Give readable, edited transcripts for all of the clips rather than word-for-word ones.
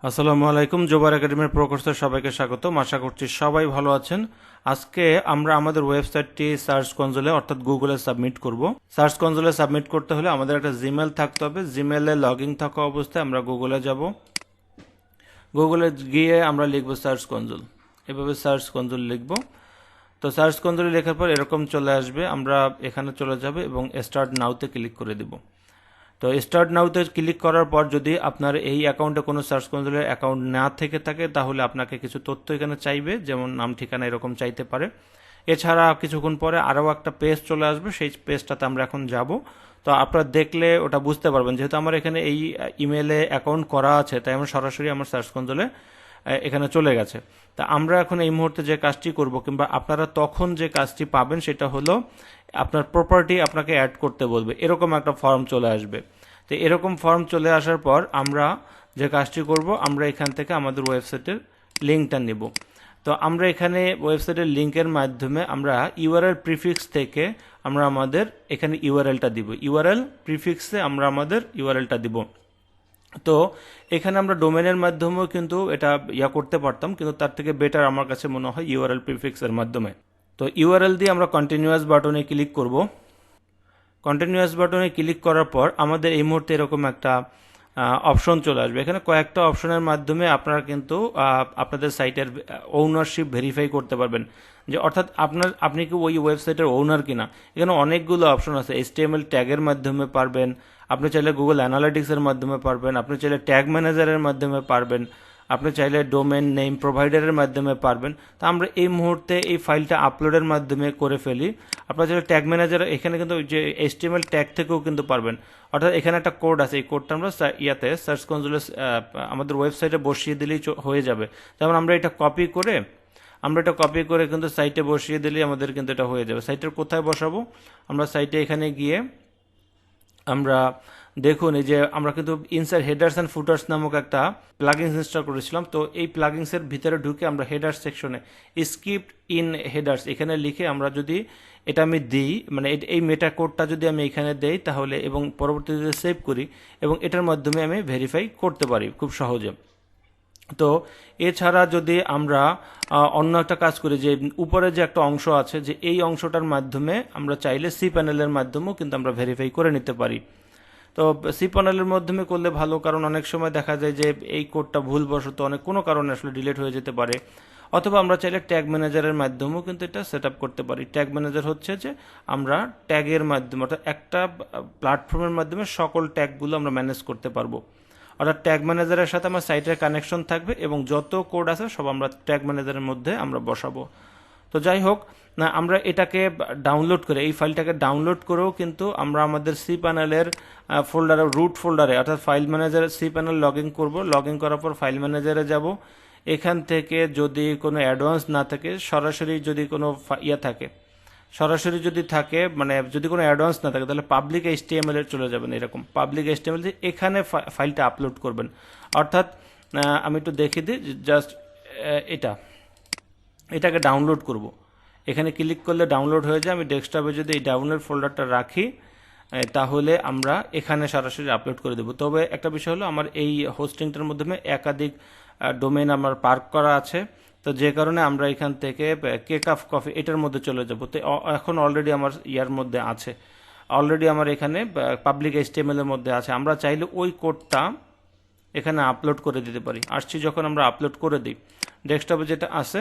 আসসালামু আলাইকুম, জোবার একাডেমির প্রো কোর্সে সবাইকে স্বাগতম। আশা করছি সবাই ভালো আছেন। আজকে আমরা আমাদের ওয়েবসাইটটি সার্চ কনসোলে অর্থাৎ গুগলে সাবমিট করব। সার্চ কনসোলে সাবমিট করতে হলে আমাদের একটা জিমেল থাকতে হবে। জিমেলে লগ ইন থাকা অবস্থায় আমরা গুগলে যাব। গুগলে গিয়ে আমরা লিখব সার্চ কনসোল, এভাবে সার্চ কনসোল লিখব। তো সার্চ কনসোলে লেখার পর এরকম চলে আসবে। আমরা এখানে চলে যাব এবং স্টার্ট নাওতে ক্লিক করে দেব। তো স্টার্ট নাওতে ক্লিক করার পর যদি আপনার এই অ্যাকাউন্টে কোনো সার্চ কনসোলের অ্যাকাউন্ট না থেকে থাকে তাহলে আপনাকে কিছু তথ্য এখানে চাইবে, যেমন নাম ঠিকানা এরকম চাইতে পারে। এছাড়া কিছুক্ষণ পরে আরও একটা পেজ চলে আসবে, সেই পেজটাতে আমরা এখন যাব। তো আপনারা দেখলে ওটা বুঝতে পারবেন, যেহেতু আমার এখানে এই ইমেলে অ্যাকাউন্ট করা আছে তাই আমার সরাসরি আমার সার্চ কনসোলে এখানে চলে গেছে। তা আমরা এখন এই মুহূর্তে যে কাজটি করব কিংবা আপনারা তখন যে কাজটি পাবেন সেটা হলো আপনার প্রপার্টি আপনাকে অ্যাড করতে বলবে, এরকম একটা ফর্ম চলে আসবে। তো এরকম ফর্ম চলে আসার পর আমরা যে কাজটি করব, আমরা এখান থেকে আমাদের ওয়েবসাইটের লিঙ্কটা নেব। তো আমরা এখানে ওয়েবসাইটের লিঙ্কের মাধ্যমে আমরা ইউআরএল প্রিফিক্স থেকে আমরা আমাদের এখানে ইউআরএলটা দিব। ইউআরএল প্রিফিক্সে আমরা আমাদের ইউআরএলটা দিব। তো এখানে আমরা ডোমেনের মাধ্যমেও কিন্তু এটা করতে পারতাম, কিন্তু তার থেকে বেটার আমার কাছে মনে হয় ইউআরএল প্রিফিক্সের মাধ্যমে। তো ইউআরএল দিয়ে আমরা কন্টিনিউয়াস বাটনে ক্লিক করব। কন্টিনিউয়াস বাটনে ক্লিক করার পর আমাদের এই মুহূর্তে এরকম একটা অপশন চলে আসবে। এখানে কয়েকটা অপশনের মাধ্যমে আপনারা কিন্তু আপনাদের সাইটের ওনারশিপ ভেরিফাই করতে পারবেন, যে অর্থাৎ আপনি কি ওই ওয়েবসাইটের ওনার কিনা। এখানে অনেকগুলো অপশন আছে। HTML ট্যাগের মাধ্যমে পারবেন, আপনি চাইলে গুগল অ্যানালিটিক্সের মাধ্যমে পারবেন, আপনি চাইলে ট্যাগ ম্যানেজারের মাধ্যমে পারবেন, আপনি চাইলে ডোমেন নেম প্রোভাইডারের মাধ্যমে পারবেন। তা আমরা এই মুহূর্তে এই ফাইলটা আপলোডের মাধ্যমে করে ফেলি। আপনারা চাইলে ট্যাগ ম্যানেজার এখানে কিন্তু যে HTML ট্যাগ থেকেও কিন্তু পারবেন। অর্থাৎ এখানে একটা কোড আছে, এই কোডটা আমরা সার্চ কনসোলে আমাদের ওয়েবসাইটে বসিয়ে দিলেই হয়ে যাবে। যেমন আমরা এটা কপি করে কিন্তু সাইটে বসিয়ে দিলেই আমাদের কিন্তু এটা হয়ে যাবে। সাইটের কোথায় বসাবো, আমরা সাইটে এখানে গিয়ে আমরা দেখুন এই যে আমরা কিন্তু ইনসাইড হেডার্স অ্যান্ড ফুটার্স নামক একটা প্লাগইনস ইনস্টল করেছিলাম। তো এই প্লাগইনসের ভিতরে ঢুকে আমরা হেডার্স সেকশনে স্ক্রিপ্ট ইন হেডার্স এখানে লিখে আমরা যদি এটা আমি দিই, মানে এই মেটা কোডটা যদি আমি এখানে দেই তাহলে এবং পরবর্তীতে সেভ করি এবং এটার মাধ্যমে আমি ভেরিফাই করতে পারি খুব সহজে। তো এছাড়া যদি আমরা অন্য একটা কাজ করি, যে উপরে যে একটা অংশ আছে, যে এই অংশটার মাধ্যমে আমরা চাইলে Cpanel মাধ্যমেও কিন্তু আমরা ভেরিফাই করে নিতে পারি। তো Cpanel মাধ্যমে করলে ভালো, কারণ অনেক সময় দেখা যায় যে এই কোডটা ভুলবশত কোনো কারণে আসলে ডিলিট হয়ে যেতে পারে। অথবা আমরা চাইলে ট্যাগ ম্যানেজারের মাধ্যমেও কিন্তু এটা সেট আপ করতে পারি। ট্যাগ ম্যানেজার হচ্ছে যে আমরা ট্যাগের মাধ্যমে, অর্থাৎ একটা প্ল্যাটফর্মের মাধ্যমে সকল ট্যাগগুলো আমরা ম্যানেজ করতে পারবো। অর্থাৎ ট্যাগ ম্যানেজারের সাথে আমার সাইটের কানেকশন থাকবে এবং যত কোড আছে সব আমরা ট্যাগ ম্যানেজারের মধ্যে আমরা বসাবো। তো যাই হোক, না আমরা এটাকে ডাউনলোড করে, এই ফাইলটাকে ডাউনলোড করেও কিন্তু আমরা আমাদের Cpanel ফোল্ডারে, রুট ফোল্ডারে, অর্থাৎ ফাইল ম্যানেজারে Cpanel লগ ইন করবো। লগ ইন করার পর ফাইল ম্যানেজারে যাব। এখান থেকে যদি কোনো অ্যাডভান্স না থাকে, সরাসরি যদি কোনো সরাসরি যদি থাকে, মানে যদি কোনো অ্যাডভান্স না থাকে, তাহলে পাবলিক HTML এর চলে যাবেন। এরকম পাবলিক HTML এখানে ফাইলটা আপলোড করবেন। অর্থাৎ আমি একটু দেখিয়ে দিই, জাস্ট এটাকে ডাউনলোড করব। এখানে ক্লিক করলে ডাউনলোড হয়ে যায়। আমি ডেস্কটপে যদি এই ডাউনলোড ফোল্ডারটা রাখি তাহলে আমরা এখানে সরাসরি আপলোড করে দেব। তবে একটা বিষয় হলো, আমার এই হোস্টিংটার মাধ্যমে একাধিক ডোমেইন আমার পার্ক করা আছে, তো যে কারণে আমরা এখান থেকে কেক অফ কফি এটার মধ্যে চলে যাব। তো এখন অলরেডি আমার মধ্যে আছে, অলরেডি আমার এখানে পাবলিক HTML এর মধ্যে আছে। আমরা চাইলে ওই কোডটা এখানে আপলোড করে দিতে পারি। আসছি যখন আমরা আপলোড করে দিই, ডেস্কটপে যেটা আছে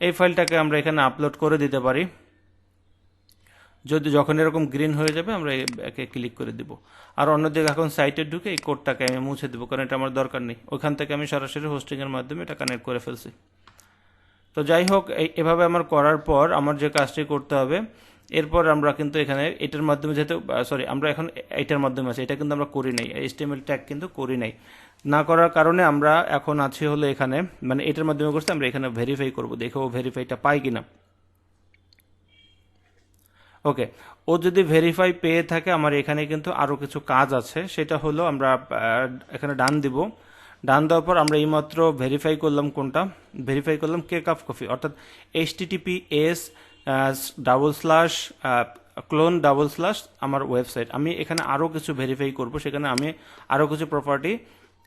এই ফাইলটাকে আমরা এখানে আপলোড করে দিতে পারি। যখন এরকম গ্রিন হয়ে যাবে আমরা একে ক্লিক করে দিব। আর অন্যদিকে এখন সাইটে ঢুকে এই কোডটাকে আমি মুছে দেবো, কারণ এটা আমার দরকার নেই। ওখান থেকে আমি সরাসরি হোস্টিংয়ের মাধ্যমে এটা কানেক্ট করে ফেলছি। তো যাই হোক, এভাবে আমার করার পর আমার যে কাজটি করতে হবে, এরপর আমরা কিন্তু এখানে এটার মাধ্যমে যেহেতু আমরা এখন এটার মাধ্যমে আছি, এটা কিন্তু আমরা করি নাই, HTML ট্যাগ কিন্তু করি নাই। না করার কারণে আমরা এখন আছি হলো এখানে, মানে এটার মাধ্যমে করছি, আমরা এখানে ভেরিফাই করব, দেখো ও ভেরিফাইটা পাই কিনা। ওকে, ও যদি ভেরিফাই পেয়ে থাকে, আমার এখানে কিন্তু আরও কিছু কাজ আছে। সেটা হলো আমরা এখানে ডান দিব। ডান দেওয়ার পর আমরা এইমাত্র ভেরিফাই করলাম কোনটা, ভেরিফাই করলাম কেক অফ কফি, অর্থাৎ https /clone/ আমার ওয়েবসাইট। আমি এখানে আরও কিছু ভেরিফাই করব, সেখানে আমি আরও কিছু প্রপার্টি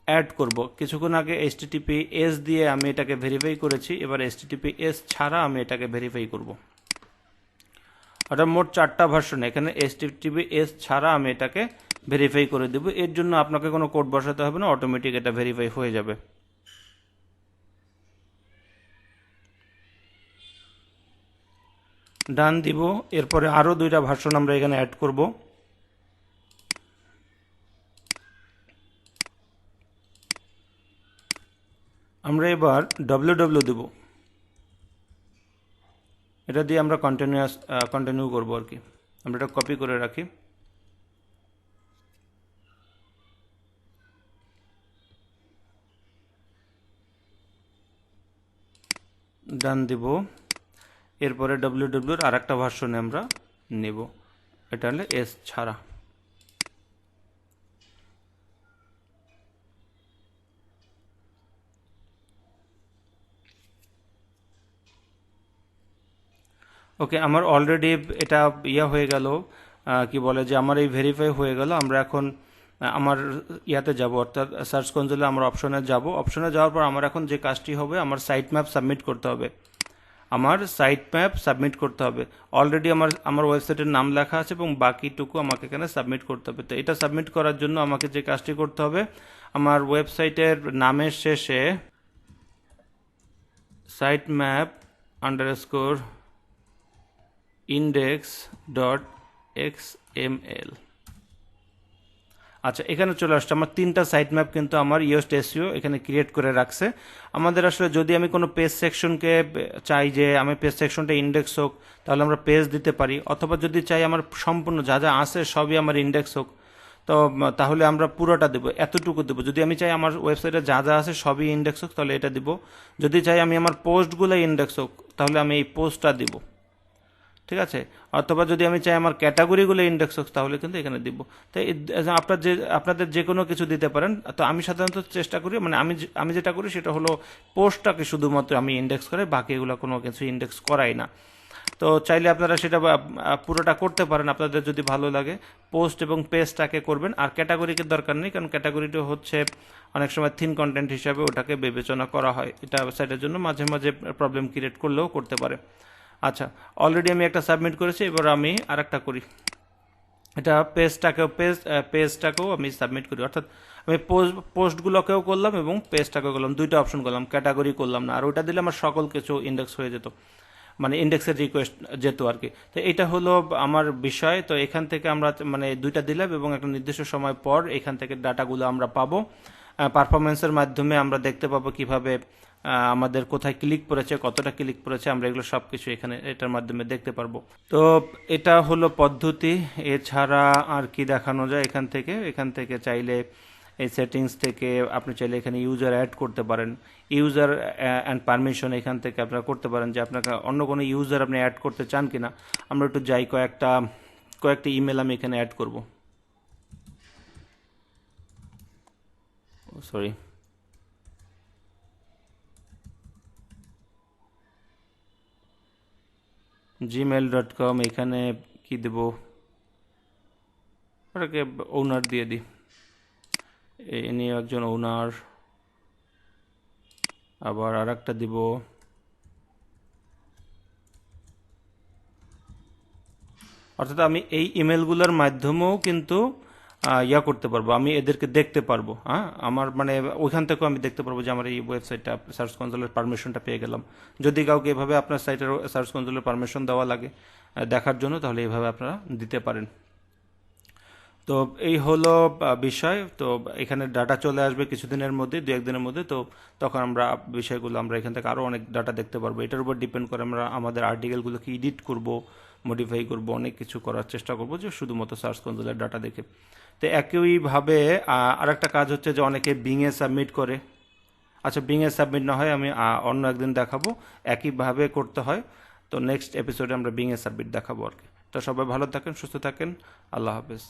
অ্যাড করব। কিছুক্ষণ আগে https দিয়ে আমি এটাকে ভেরিফাই করেছি, এবার https ছাড়া আমি এটাকে ভেরিফাই করব। অর্থাৎ মোট 4টা ভার্সন, এখানে https ছাড়া আমি এটাকে ভেরিফাই করে দেব। এর জন্য আপনাকে কোনো কোড বসাতে হবে না, অটোমেটিক এটা ভেরিফাই হয়ে যাবে। ডান দিব। এরপরে আরও 2টা ভার্সন আমরা এখানে অ্যাড করব। আমরা এবার www দেব, এটা দিয়ে আমরা কন্টিনিউ করব আর কি। আমরা এটা কপি করে রাখি। ডান দিব। এরপরে www এর আরেকটা ভার্সনে আমরা নেব, এটা হলে এস ছাড়া। ওকে, আমার অলরেডি এটা হয়ে গেল, কি বলে যে আমার এই ভেরিফাই হয়ে গেল। আমরা এখন আমার ইয়াতে যাব, অর্থাৎ সার্চ কনসোলে আমরা অপশনে যাব। অপশনে যাওয়ার পর আমার এখন যে কাজটি হবে, আমার সাইট ম্যাপ সাবমিট করতে হবে। অলরেডি আমার ওয়েবসাইটের নাম লেখা আছে এবং বাকিটুকু আমাকে এখানে সাবমিট করতে হবে। তো এটা সাবমিট করার জন্য আমাকে যে কাজটি করতে হবে, আমার ওয়েবসাইটের নামের শেষে sitemap_index.xml। আচ্ছা, এখানে চলে আসছে আমার 3টা সাইট ম্যাপ, কিন্তু আমার ইয়োস্ট এসইও এখানে ক্রিয়েট করে রাখছে। আমাদের আসলে যদি আমি কোনো পেজ সেকশনকে চাই যে আমি পেজ সেকশনটা ইন্ডেক্স হোক, তাহলে আমরা পেজ দিতে পারি, অথবা যদি চাই আমার সম্পূর্ণ যা যা আছে সবই আমার ইন্ডেক্স হোক, তো তাহলে আমরা পুরোটা দেবো, এতটুকু দেবো। যদি আমি চাই আমার ওয়েবসাইটে যা যা আছে সবই ইন্ডেক্স হোক, তাহলে এটা দিব। যদি চাই আমি আমার পোস্টগুলো ইন্ডেক্স হোক, তাহলে আমি এই পোস্টটা দিব, ঠিক আছে। অথবা যদি আমি চাই আমার ক্যাটাগরিগুলো ইন্ডেক্স হোক, তাহলে কিন্তু এখানে দিব। তাই আপনাদের যে কোনো কিছু দিতে পারেন। তো আমি সাধারণত চেষ্টা করি, মানে আমি যেটা করি সেটা হলো পোস্টটাকে শুধুমাত্র আমি ইন্ডেক্স করাই, বাকি এগুলো কোনো কিছু ইন্ডেক্স করাই না। তো চাইলে আপনারা সেটা পুরোটা করতে পারেন, আপনাদের যদি ভালো লাগে। পোস্ট এবং পেজটাকে করবেন, আর ক্যাটাগরিকে দরকার নেই, কারণ ক্যাটাগরিটা হচ্ছে অনেক সময় থিন কন্টেন্ট হিসাবে ওটাকে বিবেচনা করা হয়। এটা ওয়েবসাইটের জন্য মাঝে মাঝে প্রবলেম ক্রিয়েট করলেও করতে পারে। আচ্ছা, অলরেডি আমি একটা সাবমিট করেছি, এবার আমি আরেকটা করি। এটা পেজটাকেও আমি সাবমিট করি, অর্থাৎ আমি পোস্টগুলোকেও করলাম এবং পেজটাকেও করলাম, 2টা অপশন করলাম, ক্যাটাগরি করলাম না। আর ওইটা দিলে আমার সকল কিছু ইন্ডেক্স হয়ে যেত, মানে ইন্ডেক্সের রিকোয়েস্ট যেত আর কি। তো এটা হলো আমার বিষয়। তো এখান থেকে আমরা মানে 2টা দিলাম এবং একটা নির্দিষ্ট সময় পর এখান থেকে ডাটাগুলো আমরা পাবো। পারফরমেন্সের মাধ্যমে আমরা দেখতে পাবো কিভাবে আমাদের কোথায় ক্লিক পড়েছে, কতটা ক্লিক পড়েছে, আমরা এগুলো সব কিছু এখানে এটার মাধ্যমে দেখতে পারবো। তো এটা হলো পদ্ধতি। এছাড়া আর কি দেখানো যায় এখান থেকে চাইলে এই সেটিংস থেকে আপনি চাইলে এখানে ইউজার অ্যাড করতে পারেন, ইউজার অ্যান্ড পারমিশন এখান থেকে আপনারা করতে পারেন যে আপনাকে অন্য কোনো ইউজার আপনি অ্যাড করতে চান কিনা। আমরা একটু যাই, কয়েকটা ইমেল আমি এখানে অ্যাড করব। সরি, gmail.com, এখানে কি দেব, ওটাকে ওনার দিয়ে দিই, ইনি একজন ওনার। আবার আর একটা দিব, অর্থাৎ আমি এই ইমেলগুলোর মাধ্যমেও কিন্তু করতে পারবো, আমি এদেরকে দেখতে পারবো। হ্যাঁ, আমার মানে ওইখান থেকেও আমি দেখতে পারবো যে আমার এই ওয়েবসাইটটা সার্চ কনসোলের পারমিশনটা পেয়ে গেলাম। যদি কাউকে এভাবে আপনার সাইটের সার্চ কনসোলের পারমিশন দেওয়া লাগে দেখার জন্য, তাহলে এইভাবে আপনারা দিতে পারেন। তো এই হলো বিষয়। তো এখানে ডাটা চলে আসবে কিছুদিনের মধ্যে, 2-1 দিনের মধ্যে। তো তখন আমরা বিষয়গুলো আমরা এখান থেকে আরও অনেক ডাটা দেখতে পারবো। এটার উপর ডিপেন্ড করে আমরা আমাদের আর্টিকেলগুলোকে এডিট করব, মডিফাই করব, অনেক কিছু করার চেষ্টা করব, যে শুধুমাত্র সার্চ কনসোলের ডাটা দেখে। তো একইভাবে আরেকটা কাজ হচ্ছে যে অনেকে বিংয়ে সাবমিট করে। আচ্ছা, বিংয়ে সাবমিট না হয় আমি অন্য একদিন দেখাবো, একইভাবে করতে হয়। তো নেক্সট এপিসোডে আমরা বিংয়ে সাবমিট দেখাবো আর কি। তো সবাই ভালো থাকেন, সুস্থ থাকেন, আল্লাহ হাফেজ।